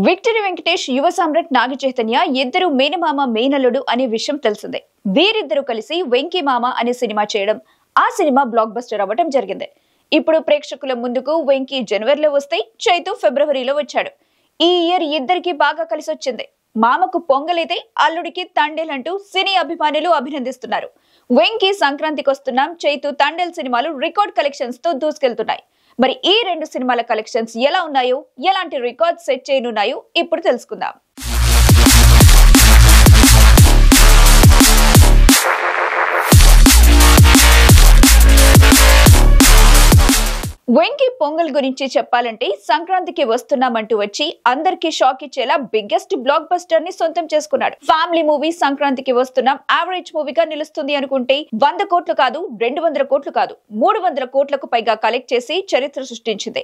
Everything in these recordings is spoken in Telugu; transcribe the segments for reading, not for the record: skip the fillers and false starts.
విక్టరీ వెంకటేష్ యువ సామ్రాట్ నాగ చైతన్య ఇద్దరు మేనమామ మేనల్లుడు అనే విషయం తెలిసిందే. వీరిద్దరూ కలిసి వెంకీ మామ అనే సినిమా చేయడం, ఆ సినిమా బ్లాక్ బస్టర్ అవ్వడం జరిగింది. ఇప్పుడు ప్రేక్షకుల ముందుకు వెంకీ జనవరిలో వస్తే చైతు ఫిబ్రవరిలో వచ్చాడు. ఈ ఇయర్ ఇద్దరికి బాగా కలిసి వచ్చింది. మామకు పొంగలైతే అల్లుడికి తండేలంటూ సినీ అభిమానులు అభినందిస్తున్నారు. వెంకీ సంక్రాంతికి వస్తున్నాం, చైతు తండేల్ సినిమాలు రికార్డ్ కలెక్షన్స్ తో దూసుకెళ్తున్నాయి. మరి ఈ రెండు సినిమాల కలెక్షన్స్ ఎలా ఉన్నాయో, ఎలాంటి రికార్డ్ సెట్ చేయనున్నాయో ఇప్పుడు తెలుసుకుందాం. వెంకీ పొంగల్ గురించి చెప్పాలంటే సంక్రాంతికి వస్తున్నామంటూ వచ్చి అందరికీ షాక్ ఇచ్చేలా బిగ్గెస్ట్ బ్లాక్ బస్టర్ ని సొంతం చేసుకున్నాడు. ఫ్యామిలీ మూవీ సంక్రాంతికి వస్తున్నాం యావరేజ్ మూవీగా నిలుస్తుంది అనుకుంటే 100 కోట్లు కాదు, 200 కోట్లు కాదు, 300 కోట్లకు పైగా కలెక్ట్ చేసి చరిత్ర సృష్టించింది.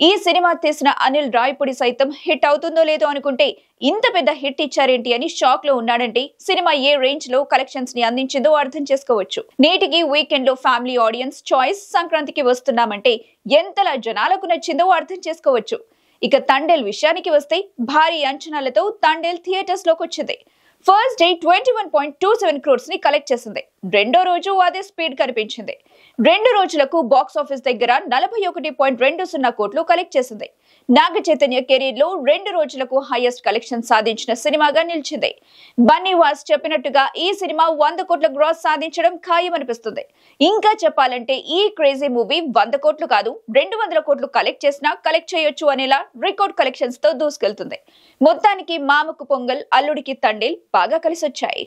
ఈ సినిమా తీసిన అనిల్ రాయపూడి సైతం హిట్ అవుతుందో లేదో అనుకుంటే ఇంత పెద్ద హిట్ ఇచ్చారేంటి అని షాక్ లో ఉన్నాడంటే సినిమా ఏ రేంజ్ లో కలెక్షన్స్ ని అందించిందో అర్థం చేసుకోవచ్చు. నేటికి వీకెండ్ లో ఫ్యామిలీ ఆడియన్స్ చాయిస్ సంక్రాంతికి వస్తున్నామంటే ఎంతలా జనాలకు నచ్చిందో అర్థం చేసుకోవచ్చు. ఇక తండేల్ విషయానికి వస్తే భారీ అంచనాలతో తండేల్ థియేటర్స్ లోకి వచ్చింది. ఫస్ట్ డే 21.27 crores ని కలెక్ట్ చేసింది. రెండో రోజు అదే స్పీడ్ కనిపించింది. 2 రోజులకు బాక్స్ ఆఫీస్ దగ్గర 41.20 కోట్లు కలెక్ట్ చేసింది. నాగ చైతన్య కెరీర్ లో 2 రోజులకు హైయెస్ట్ కలెక్షన్ సాధించిన సినిమాగా నిలిచింది. బన్నీ వాస్ చెప్పినట్టుగా ఈ సినిమా 100 కోట్ల గ్రాస్ సాధించడం ఖాయమనిపిస్తుంది. ఇంకా చెప్పాలంటే ఈ క్రేజీ మూవీ 100 కోట్లు కాదు, 200 కోట్లు కలెక్ట్ చేసినా కలెక్ట్ చేయొచ్చు అనేలా రికార్డ్ కలెక్షన్స్ తో దూసుకెళ్తుంది. మొత్తానికి మామకు పొంగల్, అల్లుడికి తండేల్ బాగా కలిసొచ్చాయి.